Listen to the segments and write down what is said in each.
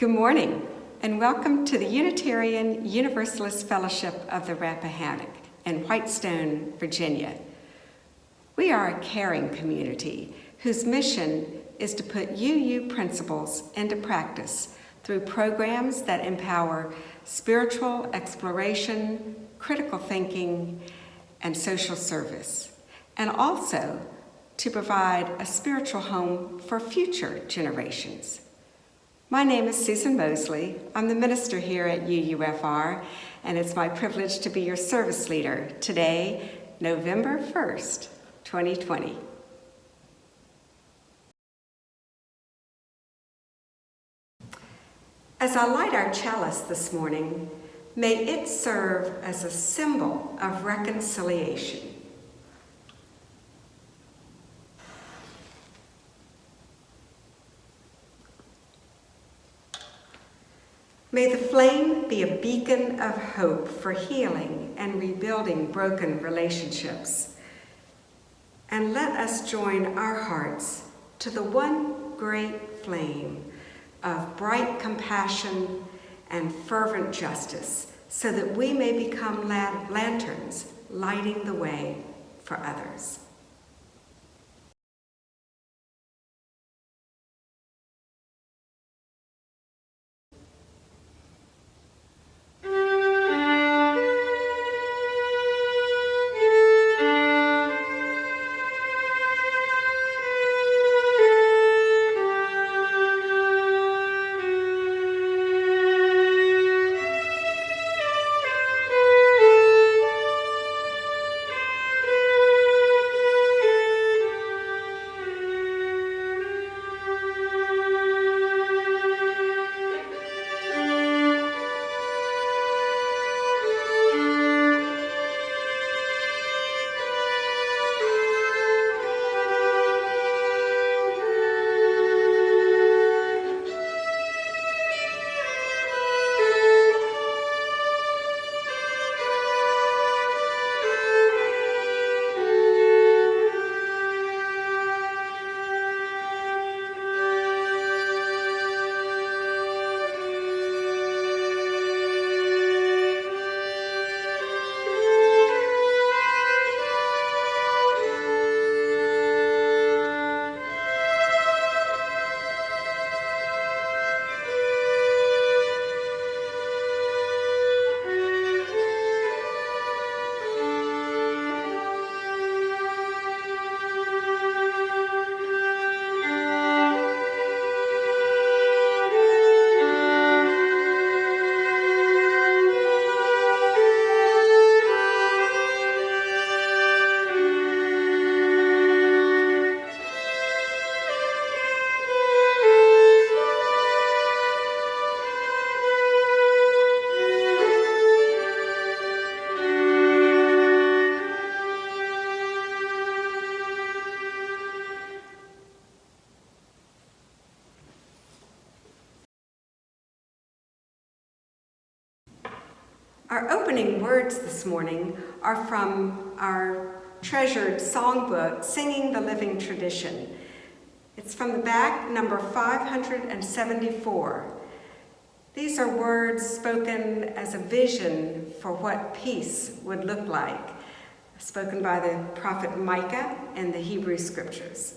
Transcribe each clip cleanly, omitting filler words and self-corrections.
Good morning, and welcome to the Unitarian Universalist Fellowship of the Rappahannock in Whitestone, Virginia. We are a caring community whose mission is to put UU principles into practice through programs that empower spiritual exploration, critical thinking, and social service, and also to provide a spiritual home for future generations. My name is Susan Mosley. I'm the minister here at UUFR, and it's my privilege to be your service leader today, November 1st, 2020. As I light our chalice this morning, may it serve as a symbol of reconciliation. May the flame be a beacon of hope for healing and rebuilding broken relationships. And let us join our hearts to the one great flame of bright compassion and fervent justice, so that we may become lanterns lighting the way for others. Our opening words this morning are from our treasured songbook, Singing the Living Tradition. It's from the back, number 574. These are words spoken as a vision for what peace would look like, spoken by the prophet Micah in the Hebrew Scriptures.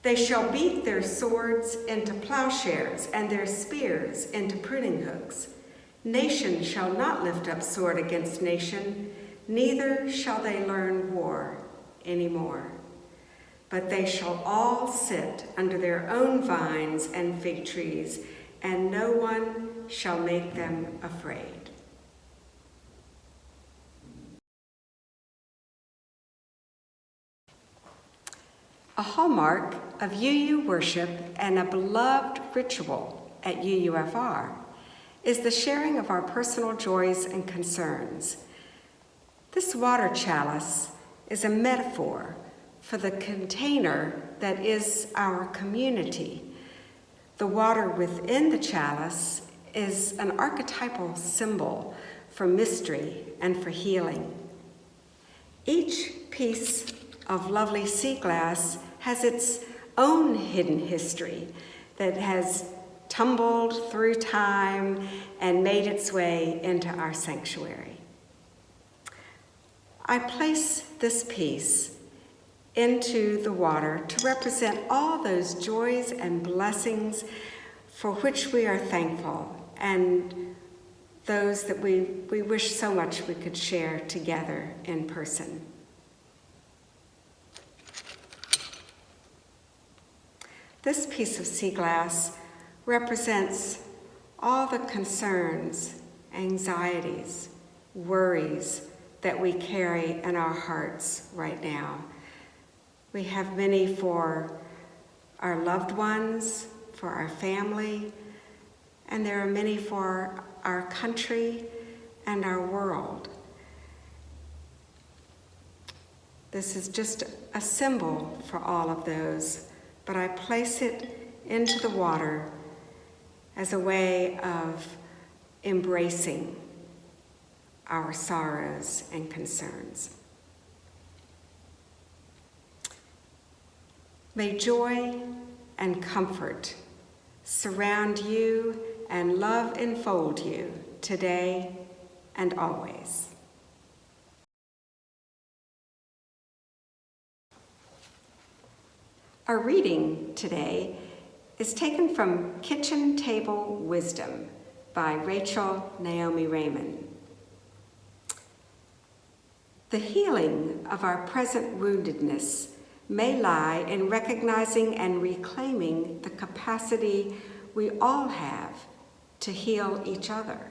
They shall beat their swords into plowshares and their spears into pruning hooks. Nation shall not lift up sword against nation, neither shall they learn war anymore. But they shall all sit under their own vines and fig trees, and no one shall make them afraid. A hallmark of UU worship and a beloved ritual at UUFR is the sharing of our personal joys and concerns. This water chalice is a metaphor for the container that is our community. The water within the chalice is an archetypal symbol for mystery and for healing. Each piece of lovely sea glass has its own hidden history that has tumbled through time and made its way into our sanctuary. I place this piece into the water to represent all those joys and blessings for which we are thankful, and those that we wish so much we could share together in person. This piece of sea glass represents all the concerns, anxieties, worries that we carry in our hearts right now. We have many for our loved ones, for our family, and there are many for our country and our world. This is just a symbol for all of those, but I place it into the water as a way of embracing our sorrows and concerns. May joy and comfort surround you and love enfold you today and always. Our reading today is taken from Kitchen Table Wisdom by Rachel Naomi Raymond. The healing of our present woundedness may lie in recognizing and reclaiming the capacity we all have to heal each other,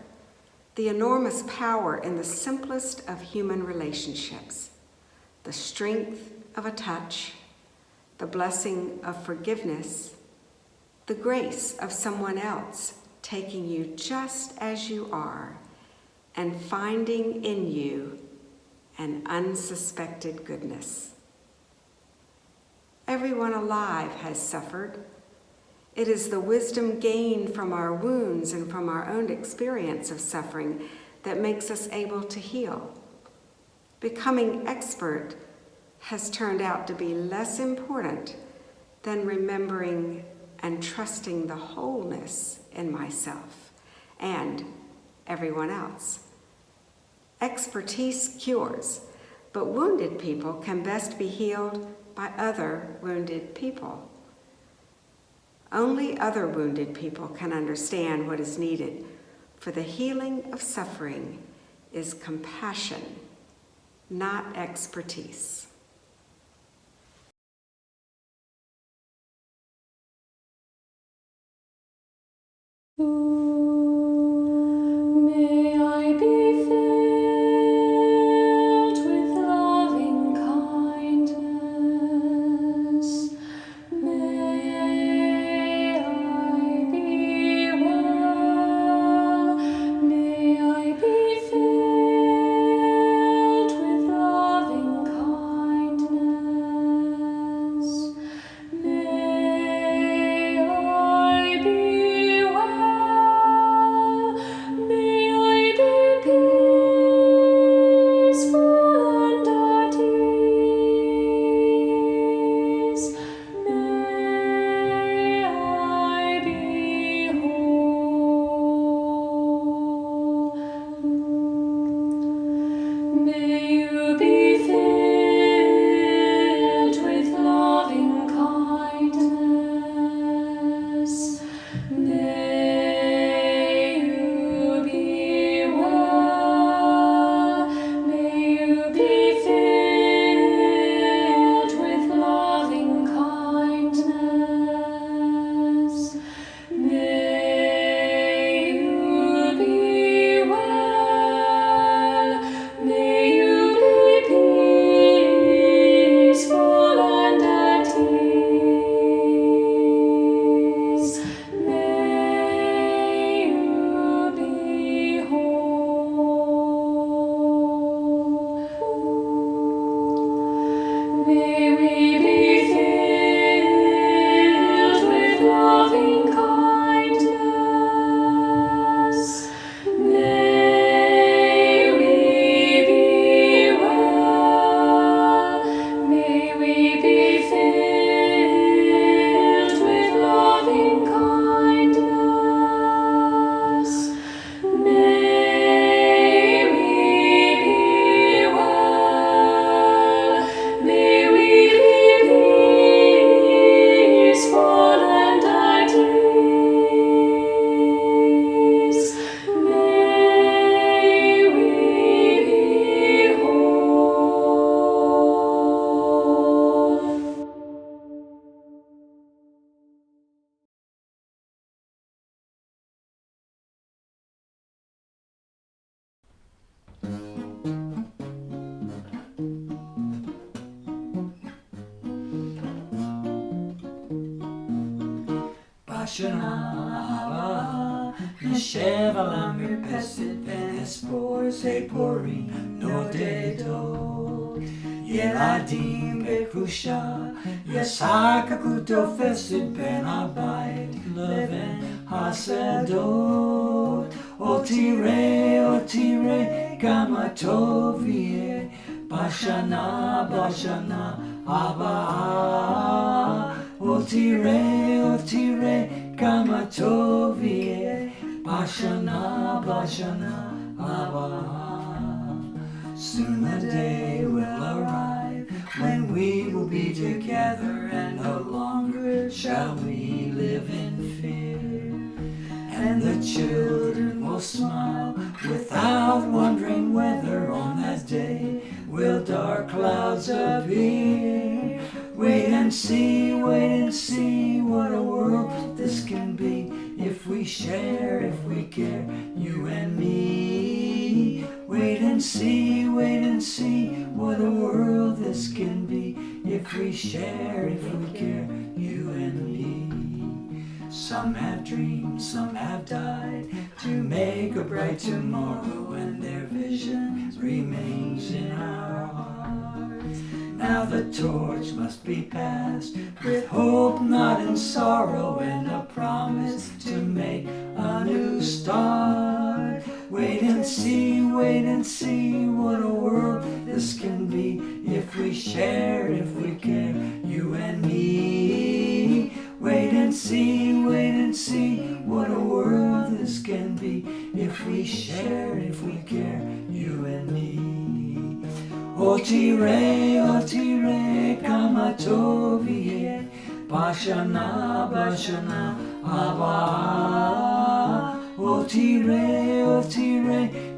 the enormous power in the simplest of human relationships, the strength of a touch, the blessing of forgiveness, the grace of someone else taking you just as you are and finding in you an unsuspected goodness. Everyone alive has suffered. It is the wisdom gained from our wounds and from our own experience of suffering that makes us able to heal. Becoming expert has turned out to be less important than remembering and trusting the wholeness in myself and everyone else. Expertise cures, but wounded people can best be healed by other wounded people. Only other wounded people can understand what is needed, for the healing of suffering is compassion, not expertise. May I be filled with loving kindness. May I be well. May I be filled with loving kindness. May I be well. Bashana, Nesheva Mirpesit Venespor Seporim Nodedo, Yeladim Bekrusha, Yasaka Kutofesit Ben Abayit Leven Hasedot, Otire, Gamatovie, Bashana, Abba, Otire, Gamatovie, Bashana, Abba. Soon the day will arrive when we will be together, and no longer shall we live in fear. And the children will smile without wondering whether on that day will dark clouds appear. Wait and see what a world this can be, if we share, if we care, you and me. Wait and see what a world this can be, if we share, if we care, you and me. Some have dreamed, some have died, to make a bright tomorrow, and their vision remains in our hearts. Now the torch must be passed, with hope not in sorrow, and a promise to make a new start. Wait and see what a world this can be, if we share, if we care, you and me. Wait and see what a world this can be, if we share, if we care, you and me. Otire, Kamatovie, Bashana, Abba. Otire,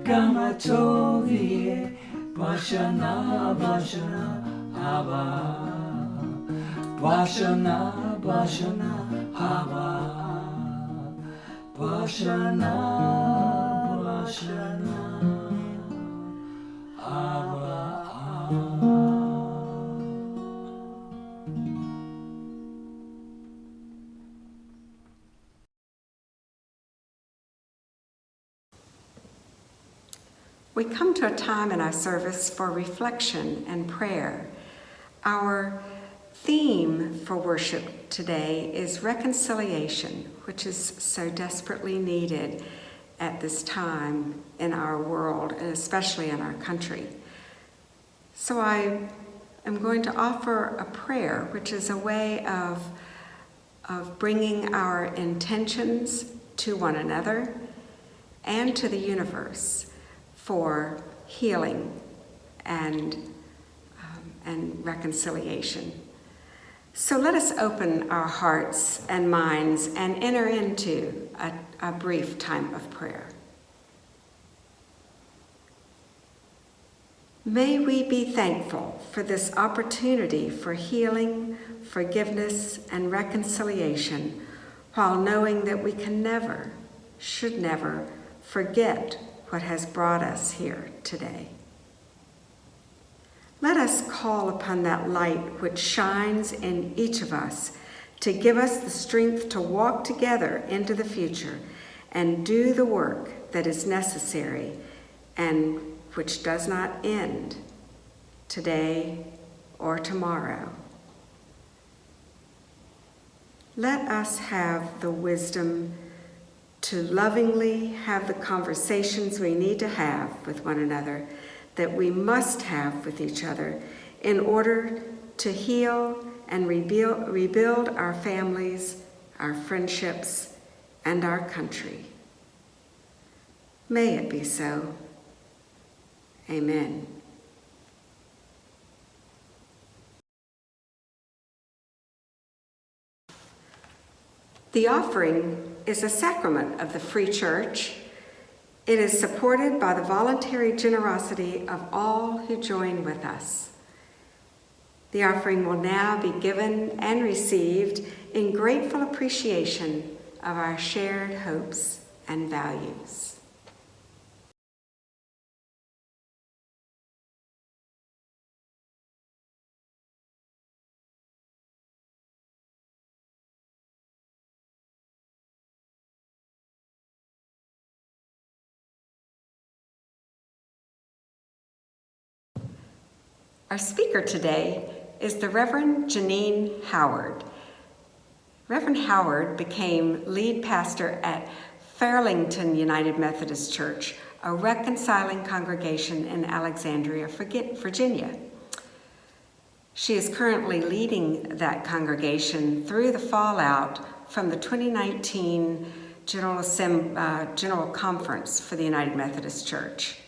Kamatovie, Bashana, Abba. Bashana, Abba. Bashana, Abba. We come to a time in our service for reflection and prayer. Our theme for worship today is reconciliation, which is so desperately needed at this time in our world, and especially in our country. So I am going to offer a prayer, which is a way of bringing our intentions to one another and to the universe for healing and reconciliation. So let us open our hearts and minds and enter into a brief time of prayer. May we be thankful for this opportunity for healing, forgiveness, and reconciliation, while knowing that we can never, should never, forget what has brought us here today. Let us call upon that light which shines in each of us to give us the strength to walk together into the future and do the work that is necessary and which does not end today or tomorrow. Let us have the wisdom to lovingly have the conversations we need to have with one another, that we must have with each other, in order to heal and rebuild our families, our friendships, and our country. May it be so. Amen. The offering is a sacrament of the Free Church. It is supported by the voluntary generosity of all who join with us. The offering will now be given and received in grateful appreciation of our shared hopes and values. Our speaker today is the Reverend Janine Howard. Reverend Howard became lead pastor at Fairlington United Methodist Church, a reconciling congregation in Alexandria, Virginia. She is currently leading that congregation through the fallout from the 2019 General Conference for the United Methodist Church.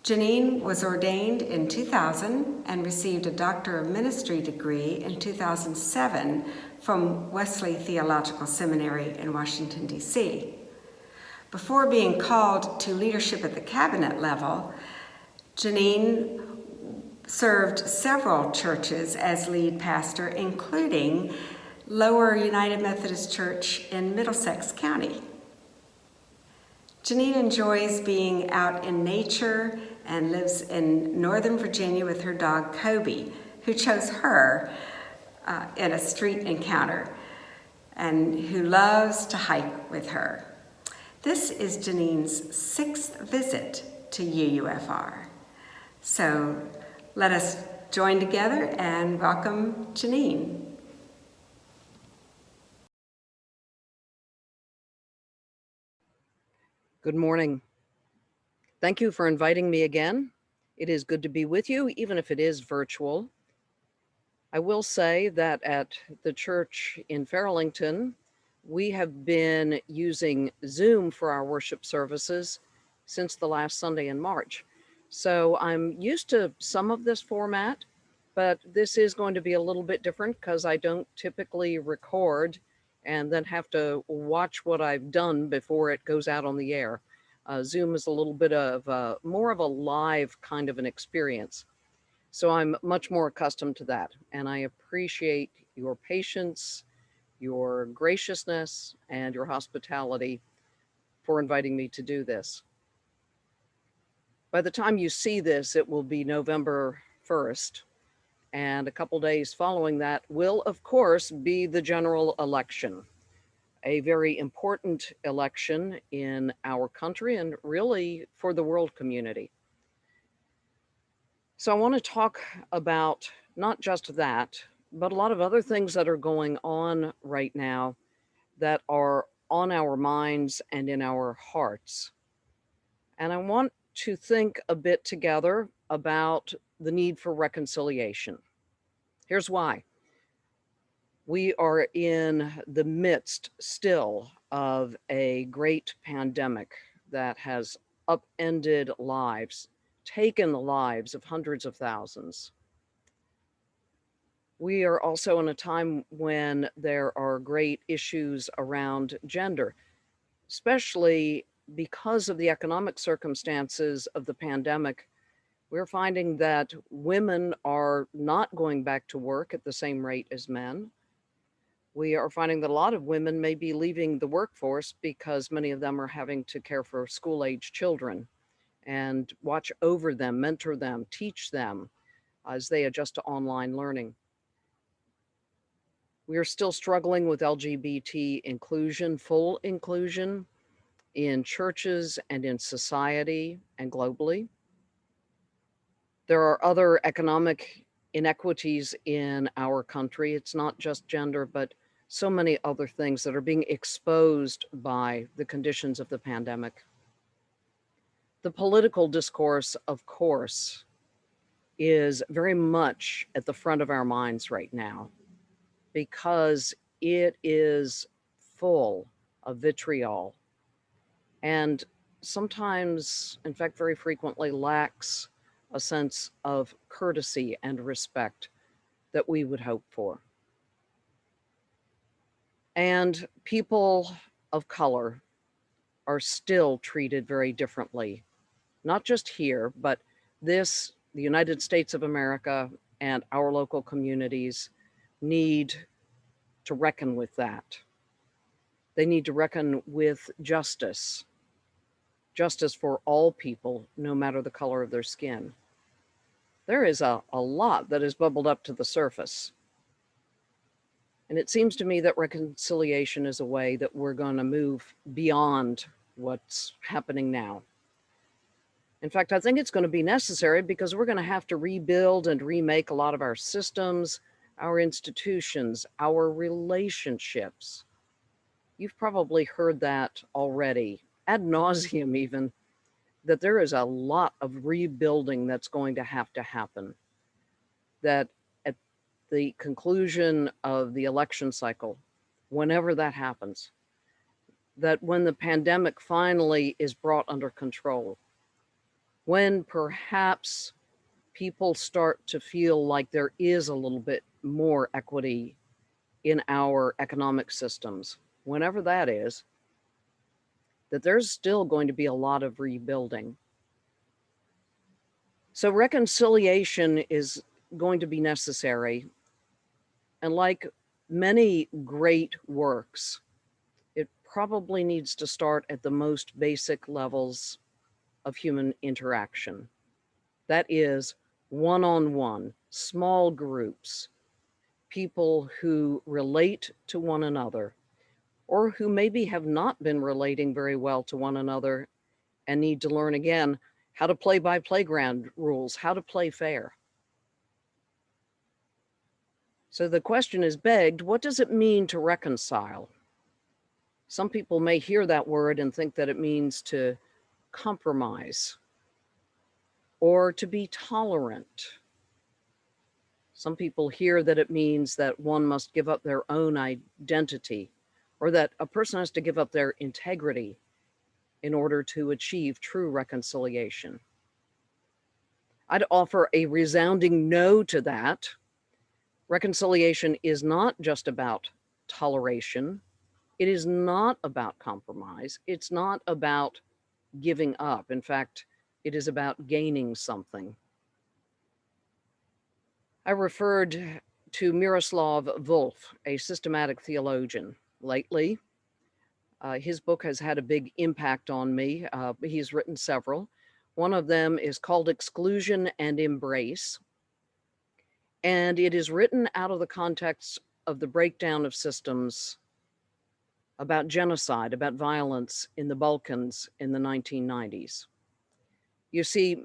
Janine was ordained in 2000 and received a Doctor of Ministry degree in 2007 from Wesley Theological Seminary in Washington, D.C. Before being called to leadership at the cabinet level, Janine served several churches as lead pastor, including Lower United Methodist Church in Middlesex County. Janine enjoys being out in nature and lives in Northern Virginia with her dog Kobe, who chose her in a street encounter and who loves to hike with her. This is Janine's 6th visit to UUFR. So let us join together and welcome Janine. Good morning. Thank you for inviting me again. It is good to be with you, even if it is virtual. I will say that at the church in Fairlington, we have been using Zoom for our worship services since the last Sunday in March. So I'm used to some of this format, but this is going to be a little bit different because I don't typically record and then have to watch what I've done before it goes out on the air. Zoom is a little bit of more of a live kind of an experience. So I'm much more accustomed to that. And I appreciate your patience, your graciousness, and your hospitality for inviting me to do this. By the time you see this, it will be November 1st. And a couple days following that will, of course, be the general election, a very important election in our country and really for the world community. So I want to talk about not just that, but a lot of other things that are going on right now that are on our minds and in our hearts. And I want to think a bit together about the need for reconciliation. Here's why. We are in the midst still of a great pandemic that has upended lives, taken the lives of hundreds of thousands. We are also in a time when there are great issues around gender, especially because of the economic circumstances of the pandemic. We're finding that women are not going back to work at the same rate as men. We are finding that a lot of women may be leaving the workforce because many of them are having to care for school-age children and watch over them, mentor them, teach them as they adjust to online learning. We are still struggling with LGBT inclusion, full inclusion in churches and in society and globally. There are other economic inequities in our country. It's not just gender, but so many other things that are being exposed by the conditions of the pandemic. The political discourse, of course, is very much at the front of our minds right now because it is full of vitriol and sometimes, in fact, very frequently lacks a sense of courtesy and respect that we would hope for. And people of color are still treated very differently, not just here, but the United States of America and our local communities need to reckon with that. They need to reckon with justice for all people, no matter the color of their skin. There is a lot that has bubbled up to the surface. And it seems to me that reconciliation is a way that we're going to move beyond what's happening now. In fact, I think it's going to be necessary because we're going to have to rebuild and remake a lot of our systems, our institutions, our relationships. You've probably heard that already, ad nauseum even, that there is a lot of rebuilding that's going to happen. That at the conclusion of the election cycle, whenever that happens, that when the pandemic finally is brought under control, when perhaps people start to feel like there is a little bit more equity in our economic systems, whenever that is, that there's still going to be a lot of rebuilding. So reconciliation is going to be necessary. And like many great works, it probably needs to start at the most basic levels of human interaction. That is one-on-one, small groups, people who relate to one another, or who maybe have not been relating very well to one another and need to learn again how to play by playground rules, how to play fair. So the question is begged, what does it mean to reconcile? Some people may hear that word and think that it means to compromise or to be tolerant. Some people hear that it means that one must give up their own identity, or that a person has to give up their integrity in order to achieve true reconciliation. I'd offer a resounding no to that. Reconciliation is not just about toleration. It is not about compromise. It's not about giving up. In fact, it is about gaining something. I referred to Miroslav Volf, a systematic theologian, lately. His book has had a big impact on me. He's written several. One of them is called Exclusion and Embrace. And it is written out of the context of the breakdown of systems about genocide, about violence in the Balkans in the 1990s. You see,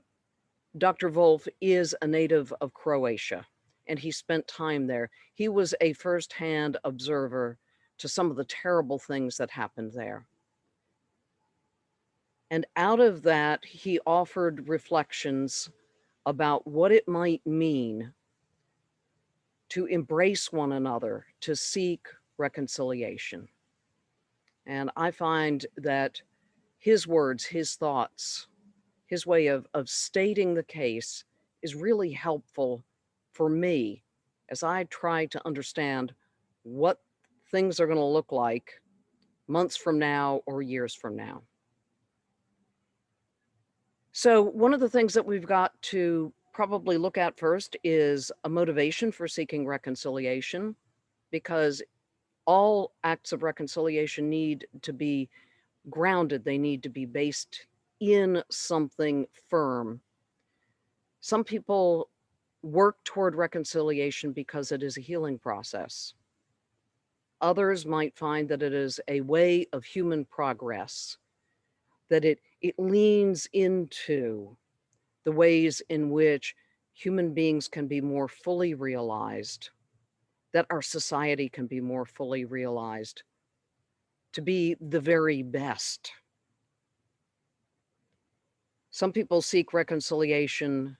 Dr. Volf is a native of Croatia, and he spent time there. He was a firsthand observer to some of the terrible things that happened there. And out of that, he offered reflections about what it might mean to embrace one another, to seek reconciliation. And I find that his words, his thoughts, his way of stating the case is really helpful for me as I try to understand what things are going to look like months from now or years from now. So one of the things that we've got to probably look at first is a motivation for seeking reconciliation, because all acts of reconciliation need to be grounded. They need to be based in something firm. Some people work toward reconciliation because it is a healing process. Others might find that it is a way of human progress, that it leans into the ways in which human beings can be more fully realized, that our society can be more fully realized, to be the very best. Some people seek reconciliation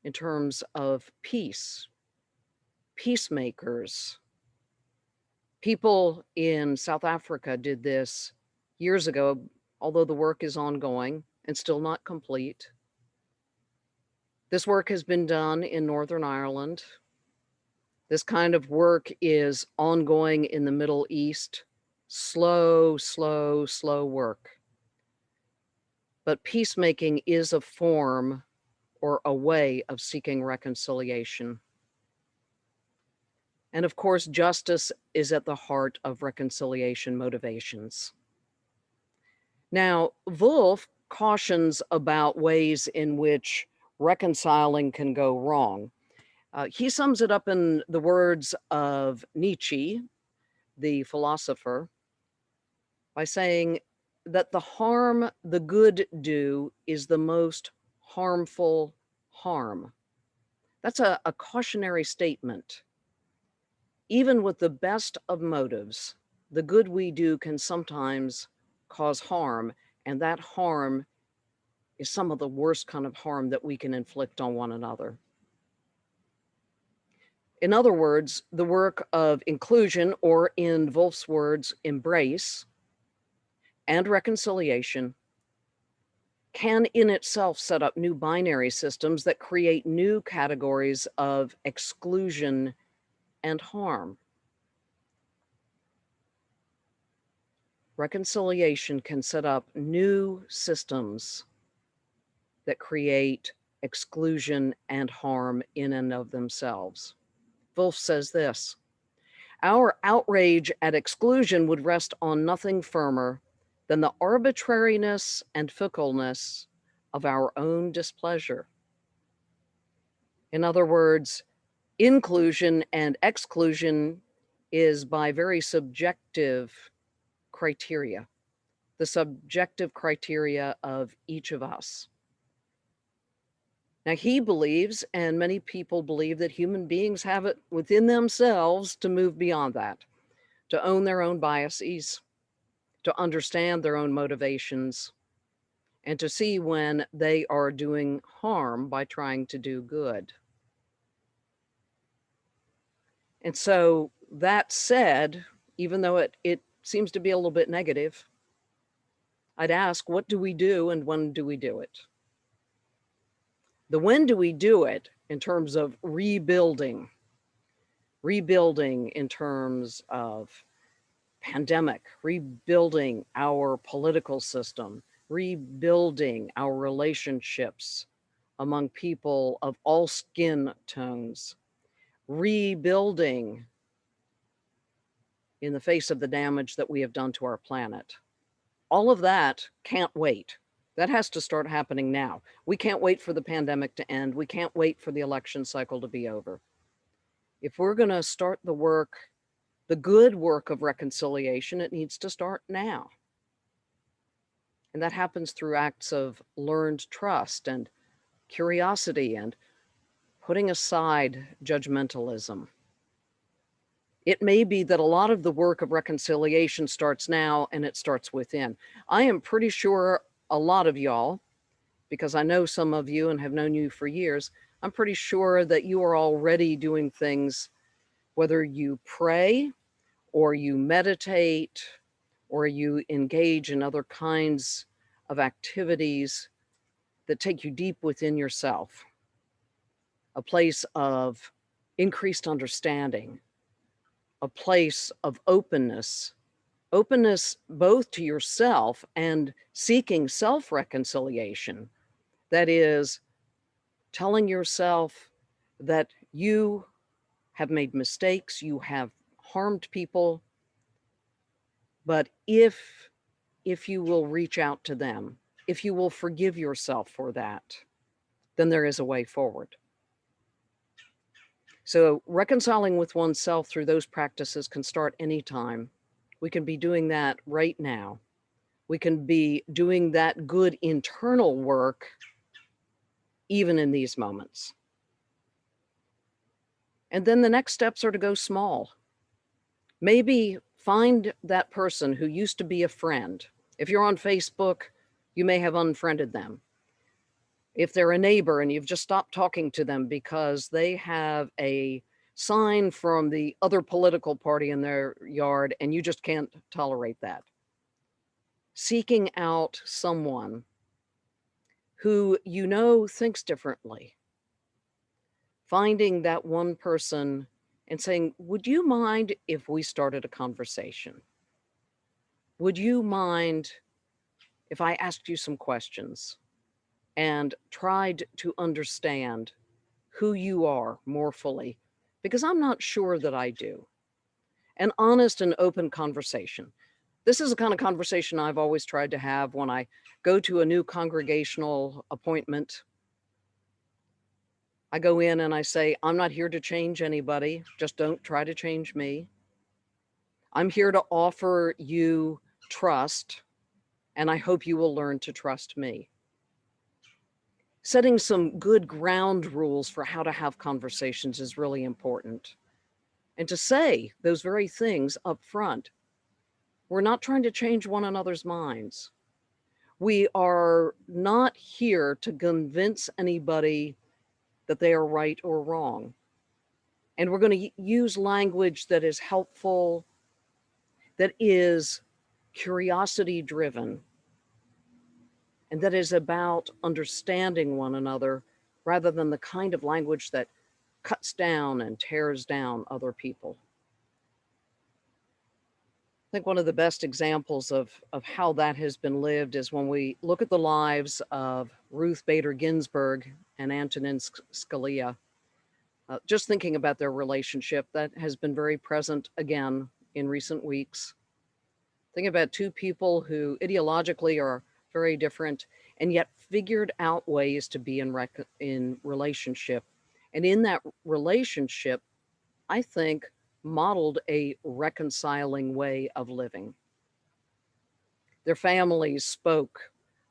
in terms of peace, peacemakers. People in South Africa did this years ago, although the work is ongoing and still not complete. This work has been done in Northern Ireland. This kind of work is ongoing in the Middle East. Slow work. But peacemaking is a form or a way of seeking reconciliation. And of course, justice is at the heart of reconciliation motivations. Now, Wolf cautions about ways in which reconciling can go wrong. He sums it up in the words of Nietzsche, the philosopher, by saying, that the harm the good do is the most harmful harm. That's a cautionary statement. Even with the best of motives, the good we do can sometimes cause harm, and that harm is some of the worst kind of harm that we can inflict on one another. In other words, the work of inclusion, or in Wolf's words, embrace, and reconciliation can in itself set up new binary systems that create new categories of exclusion and harm. Reconciliation can set up new systems that create exclusion and harm in and of themselves. Wolf says this: our outrage at exclusion would rest on nothing firmer than the arbitrariness and fickleness of our own displeasure. In other words, inclusion and exclusion is by very subjective criteria, the subjective criteria of each of us. Now, he believes, and many people believe, that human beings have it within themselves to move beyond that, to own their own biases, to understand their own motivations, and to see when they are doing harm by trying to do good. And so, that said, even though it seems to be a little bit negative, I'd ask, what do we do and when do we do it? The when do we do it in terms of rebuilding in terms of pandemic, rebuilding our political system, rebuilding our relationships among people of all skin tones, rebuilding in the face of the damage that we have done to our planet. All of that can't wait. That has to start happening now. We can't wait for the pandemic to end. We can't wait for the election cycle to be over. If we're going to start the work, the good work of reconciliation, it needs to start now. And that happens through acts of learned trust and curiosity and putting aside judgmentalism. It may be that a lot of the work of reconciliation starts now and it starts within. I am pretty sure a lot of y'all, because I know some of you and have known you for years, I'm pretty sure that you are already doing things, whether you pray or you meditate or you engage in other kinds of activities that take you deep within yourself, a place of increased understanding, a place of openness both to yourself and seeking self-reconciliation. That is, telling yourself that you have made mistakes, you have harmed people, but if you will reach out to them, if you will forgive yourself for that, then there is a way forward. So reconciling with oneself through those practices can start anytime. We can be doing that right now. We can be doing that good internal work even in these moments. And then the next steps are to go small. Maybe find that person who used to be a friend. If you're on Facebook, you may have unfriended them. If they're a neighbor and you've just stopped talking to them because they have a sign from the other political party in their yard and you just can't tolerate that. Seeking out someone who you know thinks differently. Finding that one person and saying, would you mind if we started a conversation? Would you mind if I asked you some questions and tried to understand who you are more fully? Because I'm not sure that I do. An honest and open conversation. This is the kind of conversation I've always tried to have when I go to a new congregational appointment. I go in and I say, I'm not here to change anybody. Just don't try to change me. I'm here to offer you trust and I hope you will learn to trust me. Setting some good ground rules for how to have conversations is really important. And to say those very things up front. We're not trying to change one another's minds. We are not here to convince anybody that they are right or wrong. And we're going to use language that is helpful, that is curiosity driven, and that is about understanding one another rather than the kind of language that cuts down and tears down other people. I think one of the best examples of how that has been lived is when we look at the lives of Ruth Bader Ginsburg and Antonin Scalia. Just thinking about their relationship, that has been very present again in recent weeks. Think about two people who ideologically are very different and yet figured out ways to be in relationship. And in that relationship, I think, modeled a reconciling way of living. Their families spoke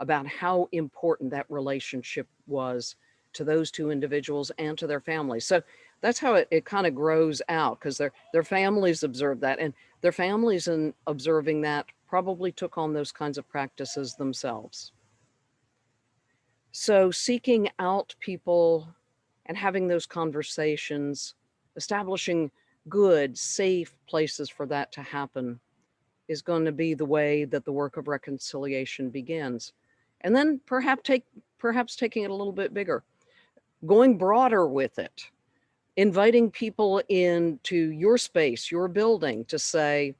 about how important that relationship was to those two individuals and to their families. So that's how it kind of grows out, because their families observed that, and their families in observing that probably took on those kinds of practices themselves. So seeking out people and having those conversations, establishing good, safe places for that to happen is going to be the way that the work of reconciliation begins. And then perhaps taking it a little bit bigger, going broader with it, inviting people into your space, your building, to say,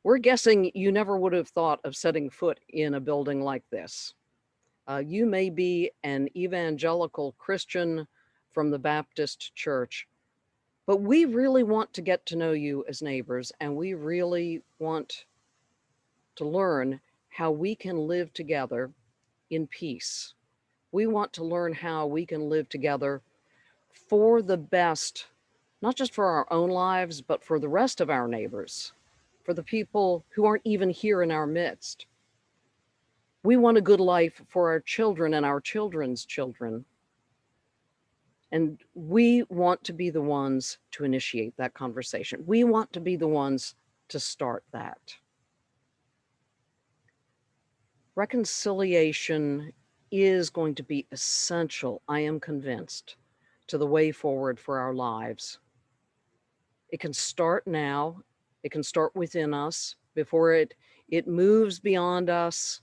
we're guessing you never would have thought of setting foot in a building like this. You may be an evangelical Christian from the Baptist church, but we really want to get to know you as neighbors, and we really want to learn how we can live together in peace. We want to learn how we can live together for the best, not just for our own lives, but for the rest of our neighbors, for the people who aren't even here in our midst. We want a good life for our children and our children's children. And we want to be the ones to initiate that conversation. We want to be the ones to start that. Reconciliation is going to be essential, I am convinced, to the way forward for our lives. It can start now. It can start within us before it moves beyond us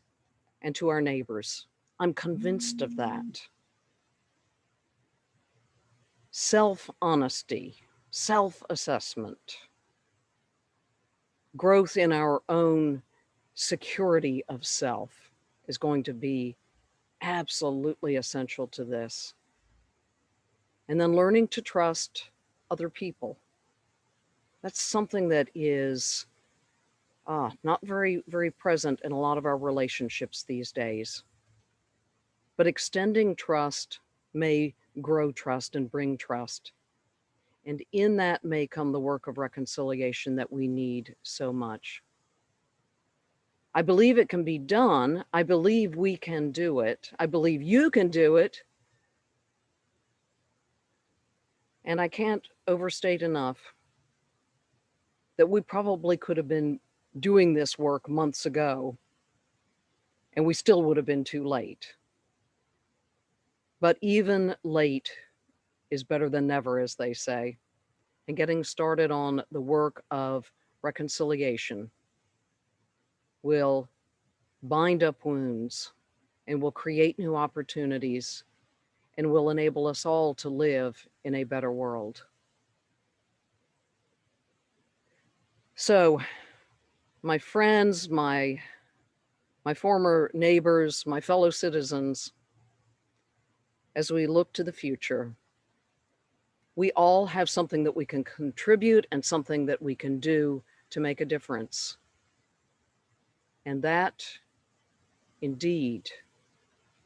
and to our neighbors. I'm convinced of that. Self-honesty, self-assessment, growth in our own security of self is going to be absolutely essential to this. And then learning to trust other people. That's something that is not very, very present in a lot of our relationships these days. But extending trust may grow trust and bring trust. And in that may come the work of reconciliation that we need so much. I believe it can be done. I believe we can do it. I believe you can do it. And I can't overstate enough that we probably could have been doing this work months ago, and we still would have been too late. But even late is better than never, as they say. And getting started on the work of reconciliation will bind up wounds and will create new opportunities and will enable us all to live in a better world. So, my friends, my former neighbors, my fellow citizens, as we look to the future, we all have something that we can contribute and something that we can do to make a difference. And that, indeed,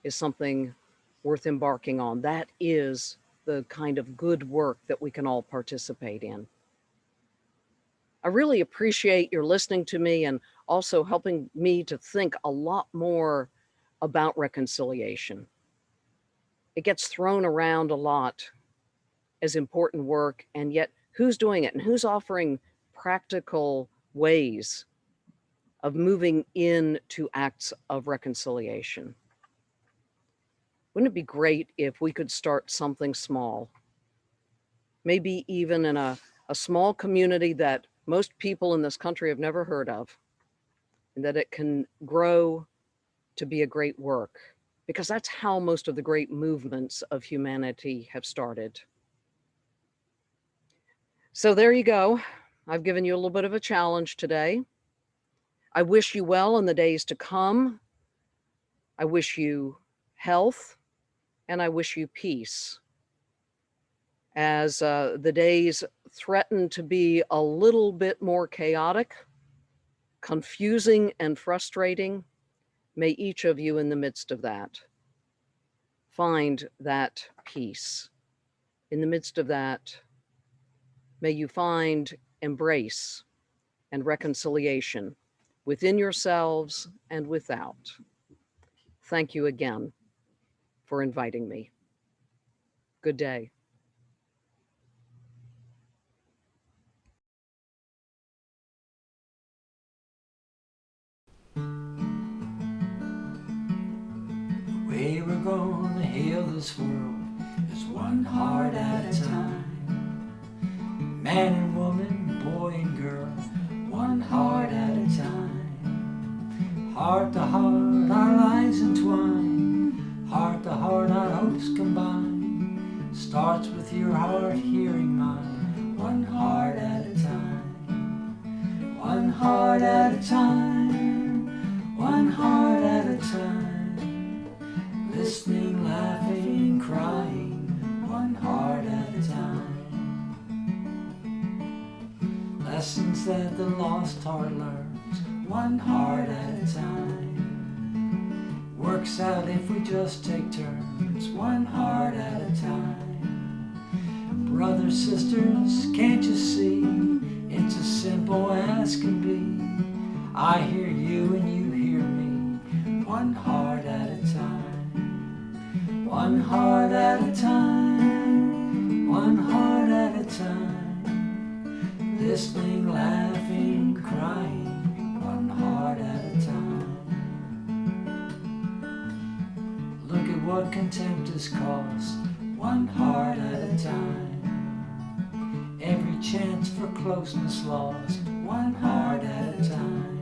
is something worth embarking on. That is the kind of good work that we can all participate in. I really appreciate your listening to me, and also helping me to think a lot more about reconciliation. It gets thrown around a lot as important work, and yet who's doing it and who's offering practical ways of moving into acts of reconciliation? Wouldn't it be great if we could start something small? Maybe even in a small community that most people in this country have never heard of, and that it can grow to be a great work, because that's how most of the great movements of humanity have started. So there you go. I've given you a little bit of a challenge today. I wish you well in the days to come. I wish you health, and I wish you peace. As the days threaten to be a little bit more chaotic, confusing, and frustrating, may each of you in the midst of that find that peace. In the midst of that, may you find embrace and reconciliation within yourselves and without. Thank you again for inviting me. Good day. The way we're gonna heal this world is one heart at a time. Man and woman, boy and girl, one heart at a time. Heart to heart, our lives entwine. Heart to heart, our hopes combine. Starts with your heart hearing mine. One heart at a time. One heart at a time. One heart at a time. Listening, laughing, crying. One heart at a time. Lessons that the lost heart learns, one heart at a time. Works out if we just take turns, one heart at a time. Brothers, sisters, can't you see? It's as simple as can be. I hear you and you hear me, one heart at a time. One heart at a time, one heart at a time. Listening, laughing, crying, one heart at a time. Look at what contempt has cost, one heart at a time. Every chance for closeness lost, one heart at a time.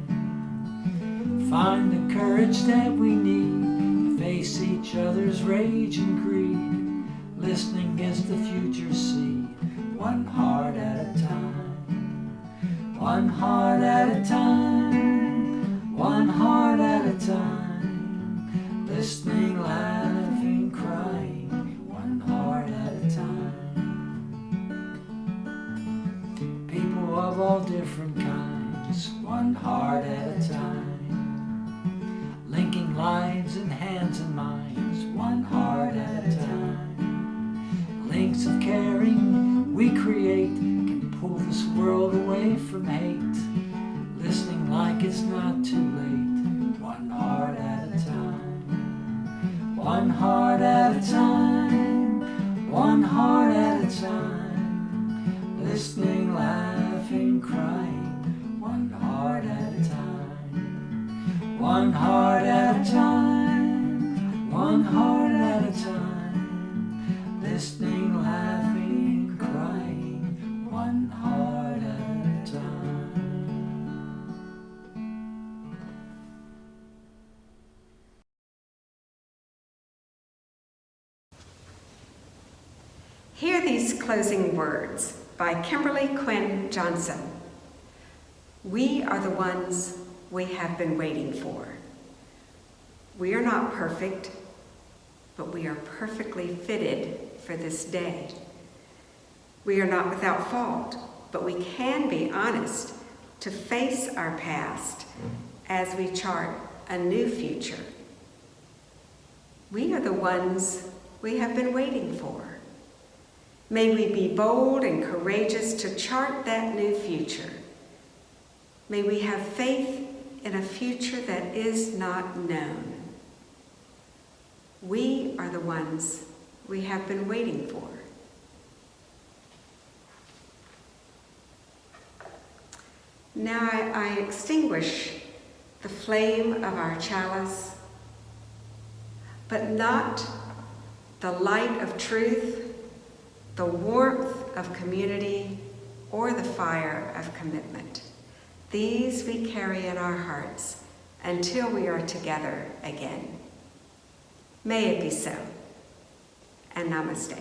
Find the courage that we need to face each other's rage and greed. Listening is the future seed, one heart at a time. One heart at a time, one heart at a time. Listening, laughing, crying, one heart at a time. People of all different kinds, one heart at a time. Linking lives and hands and minds, one heart at a time. Links of caring we create pull this world away from hate. Listening like it's not too late, one heart at a time. One heart at a time, one heart at a time. Listening, laughing, crying, one heart at a time. One heart at a time, one heart at a time. Listening, laughing, crying, one heart at a time. Hear these closing words by Kimberly Quinn Johnson. We are the ones we have been waiting for. We are not perfect, but we are perfectly fitted for this day. We are not without fault, but we can be honest to face our past as we chart a new future. We are the ones we have been waiting for. May we be bold and courageous to chart that new future. May we have faith in a future that is not known. We are the ones we have been waiting for. Now I extinguish the flame of our chalice, but not the light of truth, the warmth of community, or the fire of commitment. These we carry in our hearts until we are together again. May it be so, and namaste.